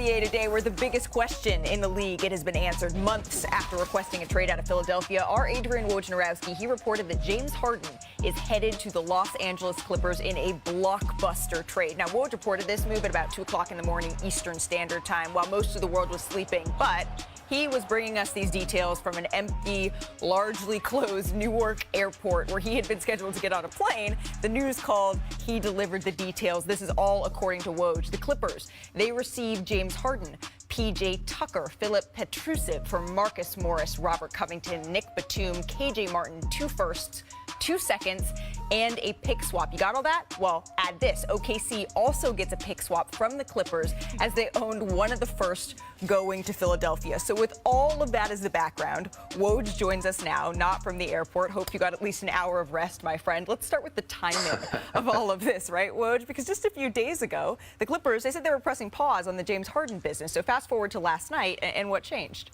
NBA Today, where the biggest question in the league, it has been answered months after requesting a trade out of Philadelphia. Our Adrian Wojnarowski, he reported that James Harden is headed to the Los Angeles Clippers in a blockbuster trade. Now, Woj reported this move at about 2 o'clock in the morning Eastern Standard Time while most of the world was sleeping, but he was bringing us these details from an empty, largely closed Newark airport where he had been scheduled to get on a plane. The news called, he delivered the details. This is all according to Woj. The Clippers, they received James Harden, P.J. Tucker, Philip Petrusev for Marcus Morris, Robert Covington, Nick Batum, K.J. Martin, 2 firsts, 2 seconds, and a pick swap. You got all that? Well, add this. OKC also gets a pick swap from the Clippers as they owned one of the first going to Philadelphia. So with all of that as the background, Woj joins us now, not from the airport. Hope you got at least an hour of rest, my friend. Let's start with the timing of all of this, right, Woj? Because just a few days ago, the Clippers, they said they were pressing pause on the James Harden business. So fast forward to last night, and what changed?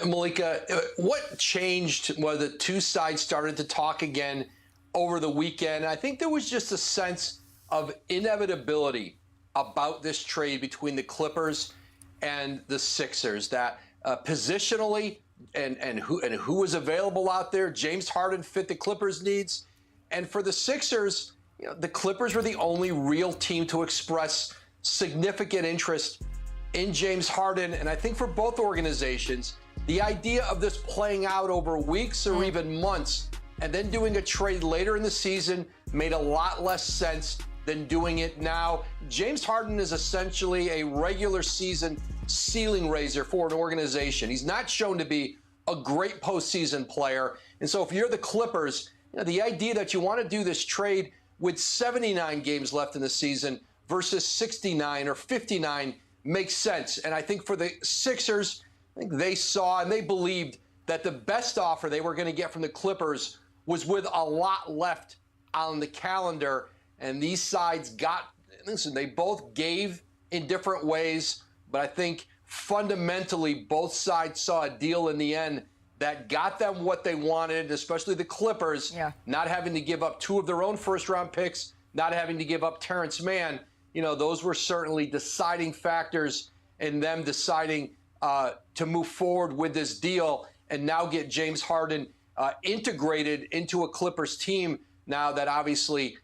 Malika, what changed was the two sides started to talk again over the weekend. I think there was just a sense of inevitability about this trade between the Clippers and the Sixers, that positionally and who was available out there, James Harden fit the Clippers' needs. And for the Sixers, the Clippers were the only real team to express significant interest in James Harden. And I think for both organizations, the idea of this playing out over weeks or even months and then doing a trade later in the season made a lot less sense than doing it now. James Harden is essentially a regular season ceiling raiser for an organization. He's not shown to be a great postseason player. And so if you're the Clippers, the idea that you want to do this trade with 79 games left in the season versus 69 or 59 makes sense. And I think for the Sixers, I think they saw and they believed that the best offer they were going to get from the Clippers was with a lot left on the calendar. And these sides listen, they both gave in different ways, but I think fundamentally both sides saw a deal in the end that got them what they wanted, especially the Clippers, not having to give up 2 of their own first-round picks, not having to give up Terrence Mann. Those were certainly deciding factors in them deciding to move forward with this deal and now get James Harden integrated into a Clippers team now that obviously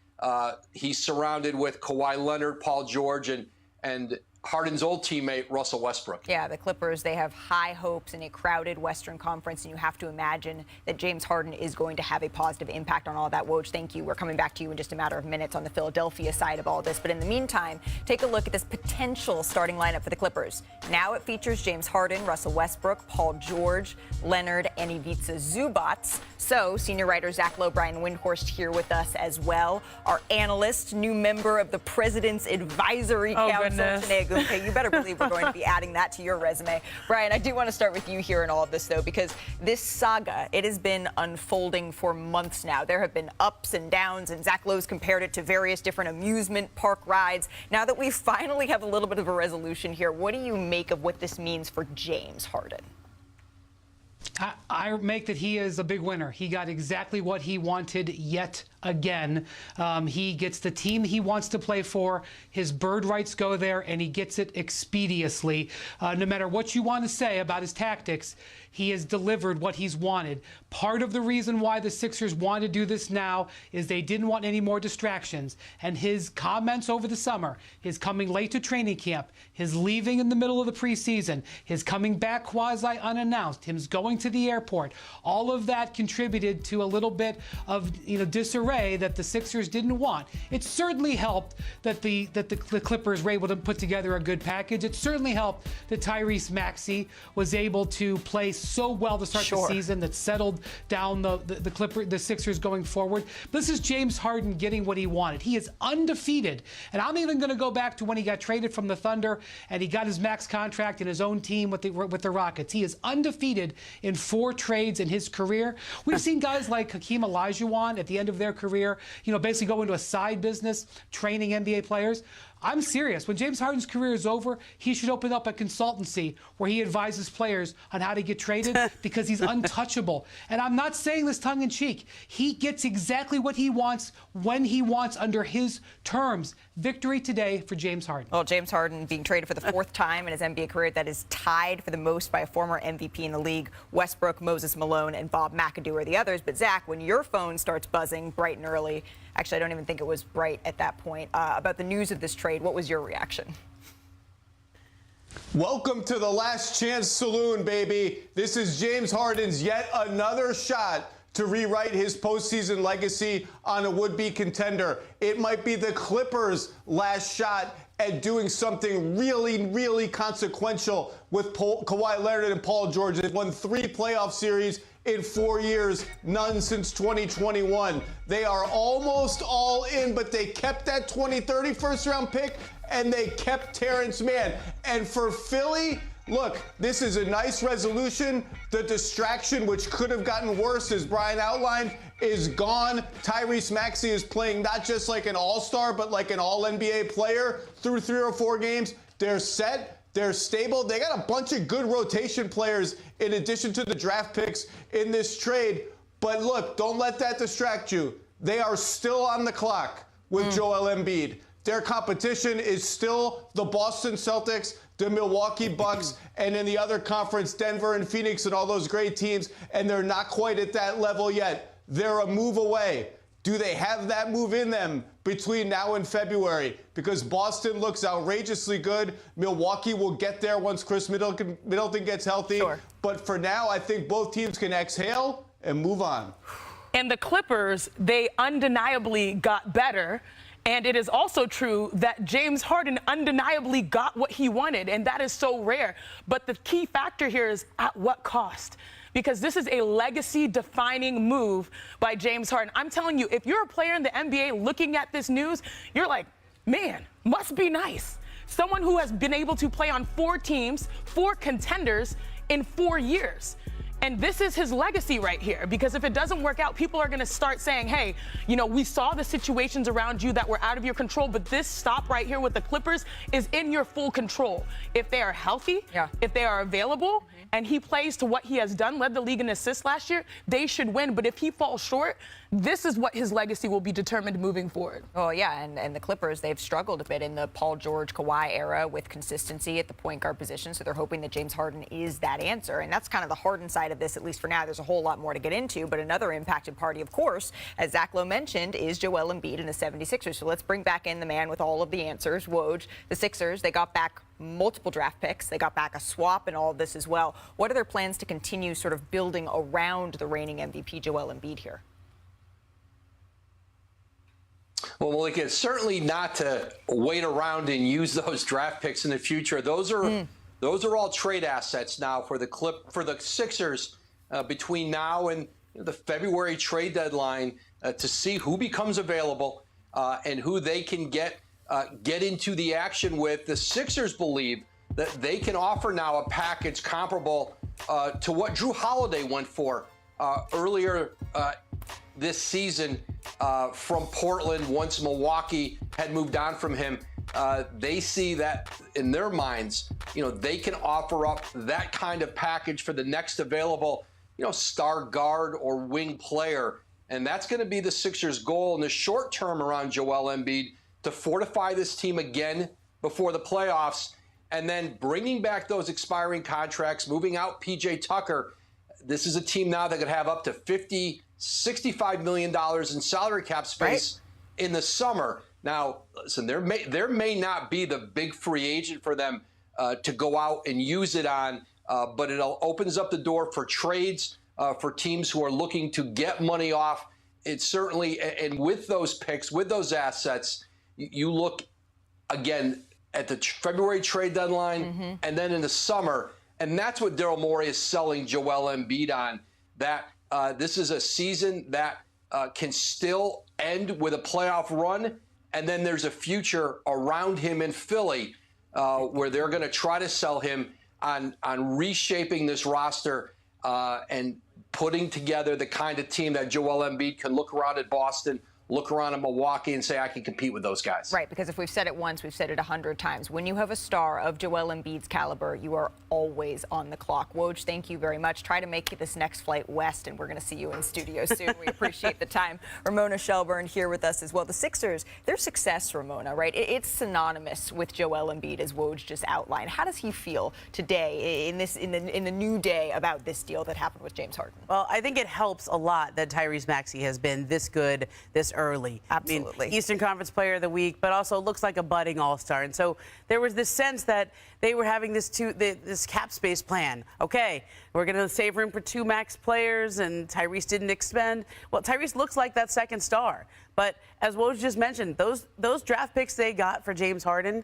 he's surrounded with Kawhi Leonard, Paul George, and Harden's old teammate, Russell Westbrook. Yeah, the Clippers, they have high hopes in a crowded Western Conference, and you have to imagine that James Harden is going to have a positive impact on all of that. Woj, thank you. We're coming back to you in just a matter of minutes on the Philadelphia side of all this. But in the meantime, take a look at this potential starting lineup for the Clippers. Now it features James Harden, Russell Westbrook, Paul George, Leonard, and Ivica Zubac. So, senior writer Zach Lowe, Brian Windhorst here with us as well. Our analyst, new member of the President's Advisory Council, Tanae Gumpay. You better believe we're going to be adding that to your resume. Brian, I do want to start with you here in all of this, though, because this saga, it has been unfolding for months now. There have been ups and downs, and Zach Lowe's compared it to various different amusement park rides. Now that we finally have a little bit of a resolution here, what do you make of what this means for James Harden? I make that he is a big winner. He got exactly what he wanted yet again. He gets the team he wants to play for. His bird rights go there, and he gets it expeditiously. No matter what you want to say about his tactics, he has delivered what he's wanted. Part of the reason why the Sixers want to do this now is they didn't want any more distractions. And his comments over the summer, his coming late to training camp, his leaving in the middle of the preseason, his coming back quasi-unannounced, him going to the airport, all of that contributed to a little bit of disarray that the Sixers didn't want. It certainly helped that the Clippers were able to put together a good package. It certainly helped that Tyrese Maxey was able to play so well to start the season, that settled down the Sixers going forward. But this is James Harden getting what he wanted. He is undefeated. And I'm even going to go back to when he got traded from the Thunder and he got his max contract in his own team with the Rockets. He is undefeated in 4 trades in his career. We've seen guys like Hakeem Olajuwon at the end of their career, basically go into a side business training NBA players. I'm serious. When James Harden's career is over, he should open up a consultancy where he advises players on how to get traded because he's untouchable. And I'm not saying this tongue in cheek. He gets exactly what he wants when he wants under his terms. Victory today for James Harden. Well, James Harden being traded for the 4th time in his NBA career. That is tied for the most by a former MVP in the league. Westbrook, Moses Malone, and Bob McAdoo are the others. But Zach, when your phone starts buzzing bright and early, actually, I don't even think it was bright at that point, about the news of this trade, what was your reaction? Welcome to the Last Chance Saloon, baby. This is James Harden's yet another shot to rewrite his postseason legacy on a would-be contender. It might be the Clippers' last shot at doing something really, really consequential with Kawhi Leonard and Paul George. They've won 3 playoff series in 4 years, none since 2021. They are almost all in, but they kept that 2030 first-round pick, and they kept Terrence Mann. And for Philly, look, this is a nice resolution. The distraction, which could have gotten worse, as Brian outlined, is gone. Tyrese Maxey is playing not just like an all-star, but like an all-NBA player through 3 or 4 games. They're set. They're stable. They got a bunch of good rotation players in addition to the draft picks in this trade. But look, don't let that distract you. They are still on the clock with Joel Embiid. Their competition is still the Boston Celtics, the Milwaukee Bucks, and in the other conference, Denver and Phoenix and all those great teams, and they're not quite at that level yet. They're a move away. Do they have that move in them between now and February? Because Boston looks outrageously good. Milwaukee will get there once Chris Middleton gets healthy. Sure. But for now, I think both teams can exhale and move on. And the Clippers, they undeniably got better. And it is also true that James Harden undeniably got what he wanted, and that is so rare. But the key factor here is at what cost? Because this is a legacy-defining move by James Harden. I'm telling you, if you're a player in the NBA looking at this news, you're like, man, must be nice. Someone who has been able to play on 4 teams, 4 contenders in 4 years. And this is his legacy right here, because if it doesn't work out, people are going to start saying, hey, you know, we saw the situations around you that were out of your control, but this stop right here with the Clippers is in your full control. If they are healthy, if they are available, and he plays to what he has done, led the league in assists last year, they should win. But if he falls short, this is what his legacy will be determined moving forward. Oh, yeah, and the Clippers, they've struggled a bit in the Paul George, Kawhi era with consistency at the point guard position, so they're hoping that James Harden is that answer. And that's kind of the Harden side of this, at least for now. There's a whole lot more to get into, but another impacted party, of course, as Zach Lowe mentioned, is Joel Embiid and the 76ers. So let's bring back in the man with all of the answers, Woj. The Sixers, they got back multiple draft picks. They got back a swap and all of this as well. What are their plans to continue sort of building around the reigning MVP, Joel Embiid, here? Well, Malika, it's certainly not to wait around and use those draft picks in the future. Those are all trade assets now for the Sixers between now and the February trade deadline to see who becomes available and who they can get into the action with. The Sixers believe that they can offer now a package comparable to what Drew Holiday went for earlier this season from Portland once Milwaukee had moved on from him. They see that in their minds, you know, they can offer up that kind of package for the next available, you know, star guard or wing player. And that's going to be the Sixers' goal in the short term around Joel Embiid, to fortify this team again before the playoffs, and then bringing back those expiring contracts, moving out PJ Tucker. This is a team now that could have up to $65 million in salary cap space in the summer. Now, listen, there may not be the big free agent for them to go out and use it on, but it opens up the door for trades for teams who are looking to get money off. It's certainly, and with those picks, with those assets, you look again at the February trade deadline and then in the summer, and that's what Daryl Morey is selling Joel Embiid on, that this is a season that can still end with a playoff run, and then there's a future around him in Philly where they're going to try to sell him on reshaping this roster and putting together the kind of team that Joel Embiid can look around at Boston, look around at Milwaukee and say, I can compete with those guys. Right, because if we've said it once, we've said it 100 times. When you have a star of Joel Embiid's caliber, you are always on the clock. Woj, thank you very much. Try to make this next flight west, and we're going to see you in studio soon. We appreciate the time. Ramona Shelburne here with us as well. The Sixers, their success, Ramona, right? It's synonymous with Joel Embiid, as Woj just outlined. How does he feel today in the new day about this deal that happened with James Harden? Well, I think it helps a lot that Tyrese Maxey has been this good this early. Absolutely. I mean, Eastern Conference Player of the Week, but also looks like a budding all-star. And so there was this sense that they were having this cap space plan. Okay, we're going to save room for 2 max players, and Tyrese didn't expend. Well, Tyrese looks like that second star. But as Woj just mentioned, those draft picks they got for James Harden,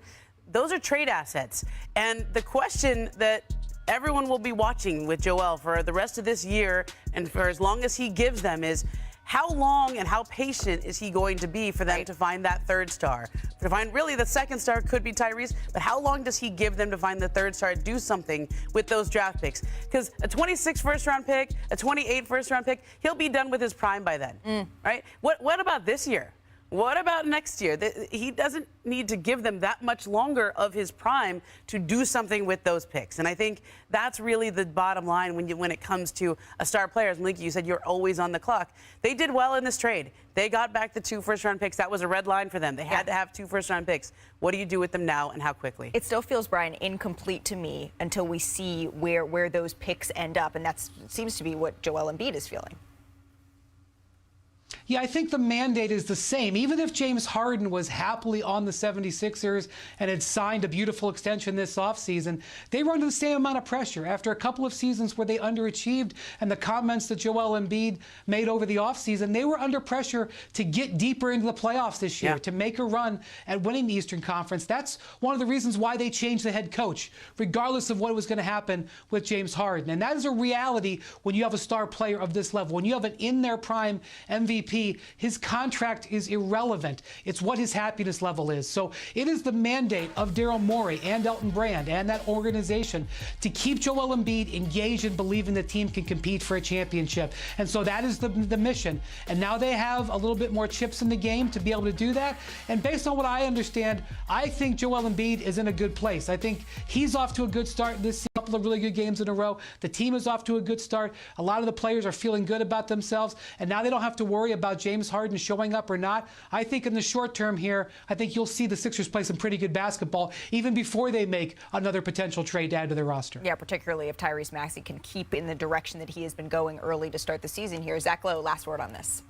those are trade assets. And the question that everyone will be watching with Joel for the rest of this year and for as long as he gives them is, how long and how patient is he going to be for them to find that third star? To find really the second star could be Tyrese, but how long does he give them to find the third star, do something with those draft picks? Because a 26 first-round pick, a 28 first-round pick, he'll be done with his prime by then, right? What about this year? What about next year? He doesn't need to give them that much longer of his prime to do something with those picks. And I think that's really the bottom line when it comes to a star player. As Malika, you said, you're always on the clock. They did well in this trade. They got back the 2 first-round picks. That was a red line for them. They had to have 2 first-round picks. What do you do with them now and how quickly? It still feels, Brian, incomplete to me until we see where those picks end up. And that seems to be what Joel Embiid is feeling. Yeah, I think the mandate is the same. Even if James Harden was happily on the 76ers and had signed a beautiful extension this offseason, they were under the same amount of pressure after a couple of seasons where they underachieved. And the comments that Joel Embiid made over the offseason, they were under pressure to get deeper into the playoffs this year, to make a run at winning the Eastern Conference. That's one of the reasons why they changed the head coach, regardless of what was going to happen with James Harden. And that is a reality when you have a star player of this level. When you have an in-their-prime MVP, his contract is irrelevant. It's what his happiness level is. So it is the mandate of Daryl Morey and Elton Brand and that organization to keep Joel Embiid engaged and believing the team can compete for a championship. And so that is the mission. And now they have a little bit more chips in the game to be able to do that. And based on what I understand, I think Joel Embiid is in a good place. I think he's off to a good start this season. A couple of really good games in a row. The team is off to a good start. A lot of the players are feeling good about themselves. And now they don't have to worry about James Harden showing up or not. I think in the short term here, I think you'll see the Sixers play some pretty good basketball even before they make another potential trade to add to their roster. Yeah, particularly if Tyrese Maxey can keep in the direction that he has been going early to start the season here. Zach Lowe, last word on this.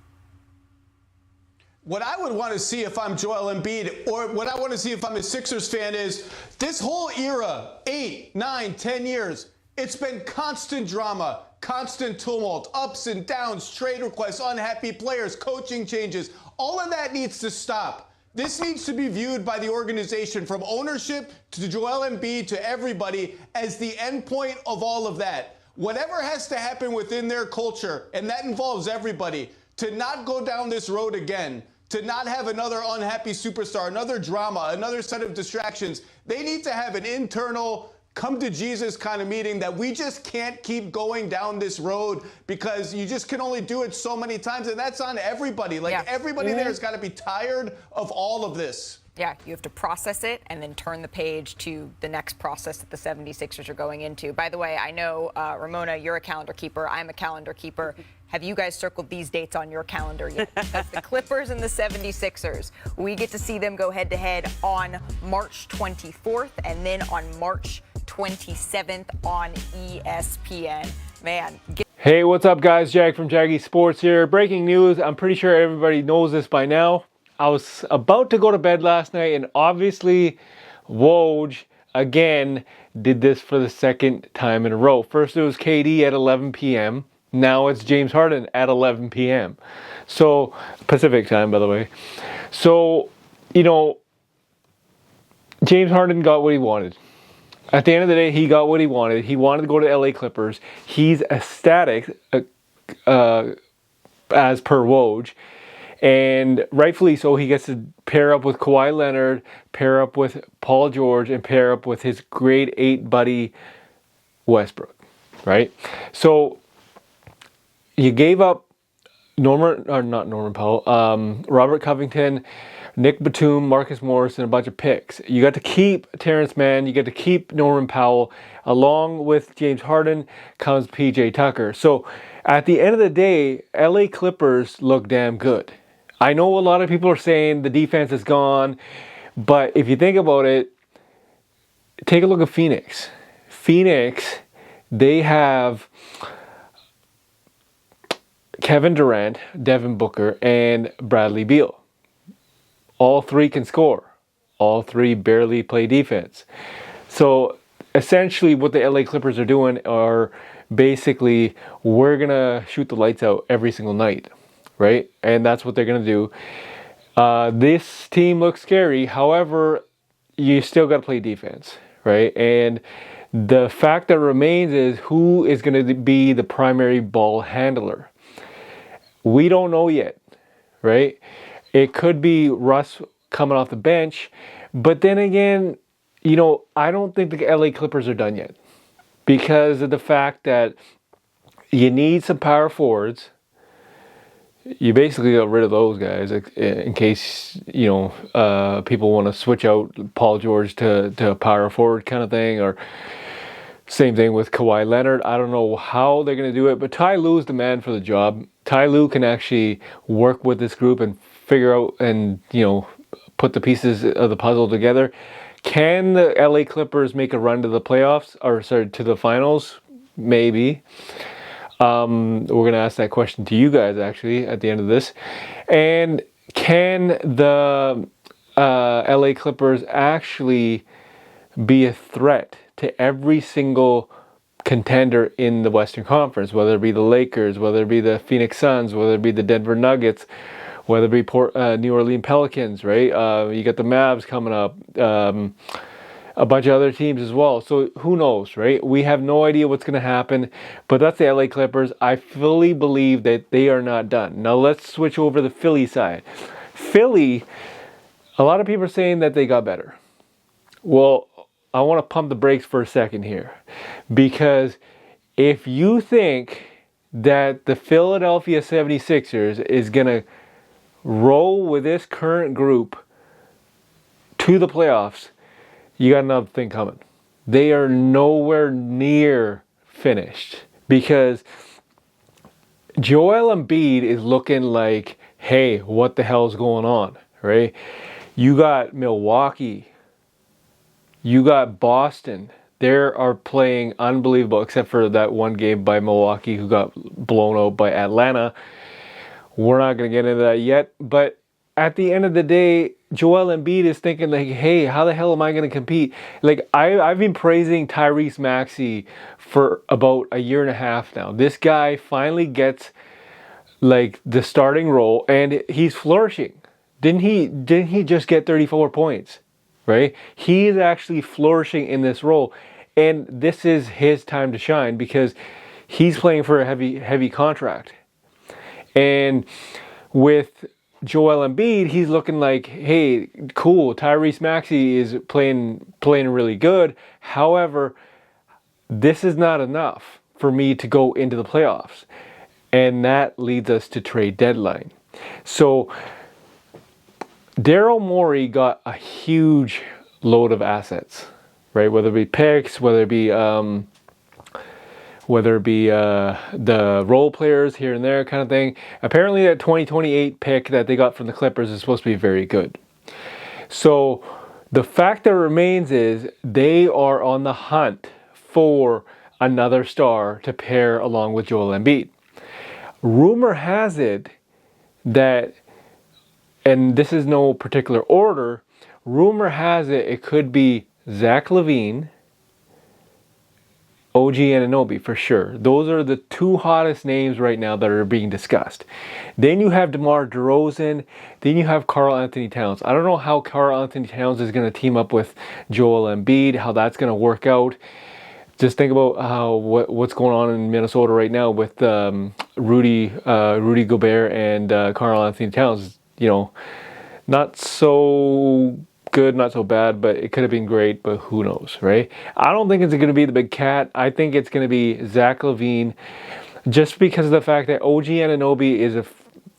What I would want to see if I'm Joel Embiid, or what I want to see if I'm a Sixers fan, is this whole era, 8, 9, 10 years, it's been constant drama, constant tumult, ups and downs, trade requests, unhappy players, coaching changes. All of that needs to stop. This needs to be viewed by the organization, from ownership to Joel Embiid to everybody, as the end point of all of that. Whatever has to happen within their culture, and that involves everybody, to not go down this road again, to not have another unhappy superstar, another drama, another set of distractions. They need to have an internal come to Jesus kind of meeting that we just can't keep going down this road, because you just can only do it so many times, and that's on everybody. Everybody there has got to be tired of all of this. Yeah, you have to process it and then turn the page to the next process that the 76ers are going into. By the way, I know, Ramona, you're a calendar keeper. I'm a calendar keeper. Have you guys circled these dates on your calendar yet? Because the Clippers and the 76ers, we get to see them go head-to-head on March 24th and then on March 27th on ESPN. Man. Hey, what's up, guys? Jag from Jaggy Sports here. Breaking news. I'm pretty sure everybody knows this by now. I was about to go to bed last night, and obviously Woj again did this for the second time in a row. First it was KD at 11 p.m. Now it's James Harden at 11 p.m. So, Pacific time, by the way. So, James Harden got what he wanted. At the end of the day, he got what he wanted. He wanted to go to LA Clippers. He's ecstatic, as per Woj. And rightfully so, he gets to pair up with Kawhi Leonard, pair up with Paul George, and pair up with his grade 8 buddy Westbrook, right? So you gave up Robert Covington, Nick Batum, Marcus Morris, and a bunch of picks. You got to keep Terrence Mann, you got to keep Norman Powell. Along with James Harden comes PJ Tucker. So at the end of the day, LA Clippers look damn good. I know a lot of people are saying the defense is gone, but if you think about it, take a look at Phoenix. Phoenix, they have Kevin Durant, Devin Booker, and Bradley Beal. All three can score. All three barely play defense. So essentially what the LA Clippers are doing are basically, we're going to shoot the lights out every single night, right? And that's what they're going to do. This team looks scary. However, you still got to play defense, right? And the fact that remains is, who is going to be the primary ball handler? We don't know yet, right? It could be Russ coming off the bench, but then again, you know, I don't think the LA Clippers are done yet, because of the fact that you need some power forwards. You basically got rid of those guys in case, you know, people want to switch out Paul George to a power forward kind of thing, or same thing with Kawhi Leonard. I don't know how they're going to do it, but Ty Lue's the man for the job. Ty Lue can actually work with this group and figure out and, you know, put the pieces of the puzzle together. Can the LA Clippers make a run to the playoffs, or sorry, to the finals? Maybe. We're going to ask that question to you guys actually at the end of this. And can the LA Clippers actually be a threat to every single contender in the Western Conference, whether it be the Lakers, whether it be the Phoenix Suns, whether it be the Denver Nuggets, whether it be New Orleans Pelicans, right? You got the Mavs coming up, a bunch of other teams as well. So who knows, right? We have no idea what's going to happen, but that's the LA Clippers. I fully believe that they are not done. Now let's switch over to the Philly side. Philly, a lot of people are saying that they got better. Well, I want to pump the brakes for a second here, because if you think that the Philadelphia 76ers is going to roll with this current group to the playoffs, you got another thing coming. They are nowhere near finished, because Joel Embiid is looking like, hey, what the hell's going on, right? You got Milwaukee. You got Boston. They are playing unbelievable, except for that one game by Milwaukee who got blown out by Atlanta. We're not going to get into that yet. But at the end of the day, Joel Embiid is thinking like, hey, how the hell am I going to compete? Like, I've been praising Tyrese Maxey for about a year and a half now. This guy finally gets like the starting role, and he's flourishing. Didn't he just get 34 points? Right? He is actually flourishing in this role, and this is his time to shine, because he's playing for a heavy contract. And with Joel Embiid, he's looking like, hey, cool, Tyrese Maxey is playing really good. However, this is not enough for me to go into the playoffs. And that leads us to trade deadline. So Daryl Morey got a huge load of assets, right? Whether it be picks, whether it be the role players here and there kind of thing. Apparently that 2028 pick that they got from the Clippers is supposed to be very good. So the fact that remains is they are on the hunt for another star to pair along with Joel Embiid. Rumor has it that, and this is no particular order, rumor has it could be Zach Lavine, OG Anunoby for sure. Those are the two hottest names right now that are being discussed. Then you have DeMar DeRozan. Then you have Karl Anthony Towns. I don't know how Karl Anthony Towns is going to team up with Joel Embiid, how that's going to work out. Just think about how what's going on in Minnesota right now with Rudy Gobert and Karl Anthony Towns. You know, not so good, not so bad, but it could have been great, but who knows, right? I don't think it's going to be the big cat. I think it's going to be Zach Lavine, just because of the fact that OG Anunoby is a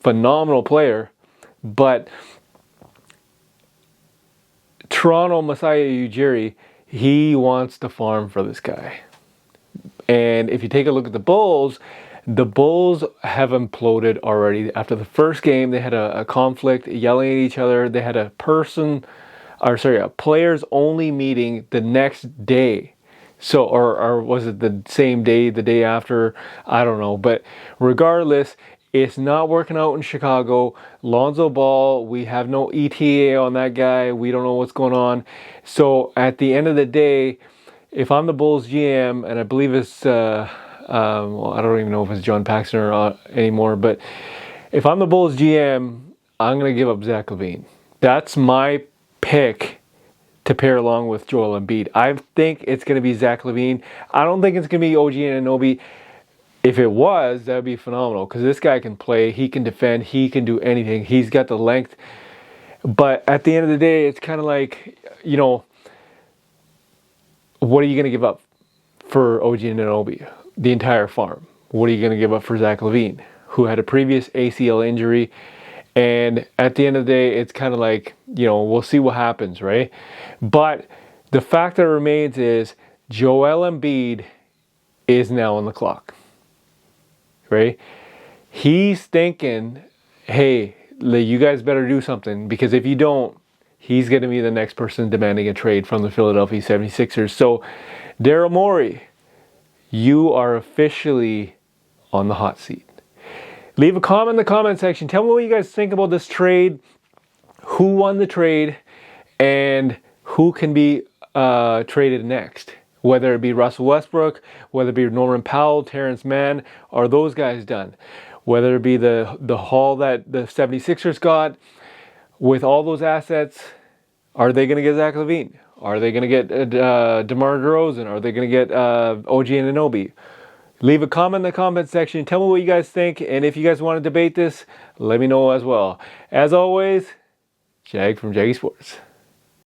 phenomenal player, but Toronto Masai Ujiri, he wants to farm for this guy. And if you take a look at the Bulls have imploded already. After the first game, they had a conflict, yelling at each other. They had a players only meeting the next day. So, or was it the same day, the day after? I don't know. But regardless, it's not working out in Chicago. Lonzo Ball, we have no ETA on that guy. We don't know what's going on. So at the end of the day, if I'm the Bulls GM, and I believe it's, well, I don't even know if it's John Paxson or anymore, but if I'm the Bulls GM, I'm going to give up Zach Lavine. That's my pick to pair along with Joel Embiid. I think it's going to be Zach Lavine. I don't think it's going to be OG Anunoby. If it was, that would be phenomenal because this guy can play, he can defend, he can do anything. He's got the length. But at the end of the day, it's kind of like, you know, what are you going to give up for OG Anunoby? The entire farm. What are you going to give up for Zach Lavine, who had a previous ACL injury? And at the end of the day, it's kind of like, you know, we'll see what happens, right? But the fact that remains is Joel Embiid is now on the clock, right? He's thinking, hey, you guys better do something because if you don't, he's going to be the next person demanding a trade from the Philadelphia 76ers. So, Daryl Morey, you are officially on the hot seat. Leave a comment in the comment section. Tell me what you guys think about this trade, who won the trade, and who can be traded next. Whether it be Russell Westbrook, whether it be Norman Powell, Terrence Mann, are those guys done? Whether it be the haul that the 76ers got, with all those assets, are they going to get Zach Lavine? Are they going to get DeMar DeRozan? Are they going to get OG Anunoby? Leave a comment in the comment section. Tell me what you guys think. And if you guys want to debate this, let me know as well. As always, Jag from Jaggy Sports.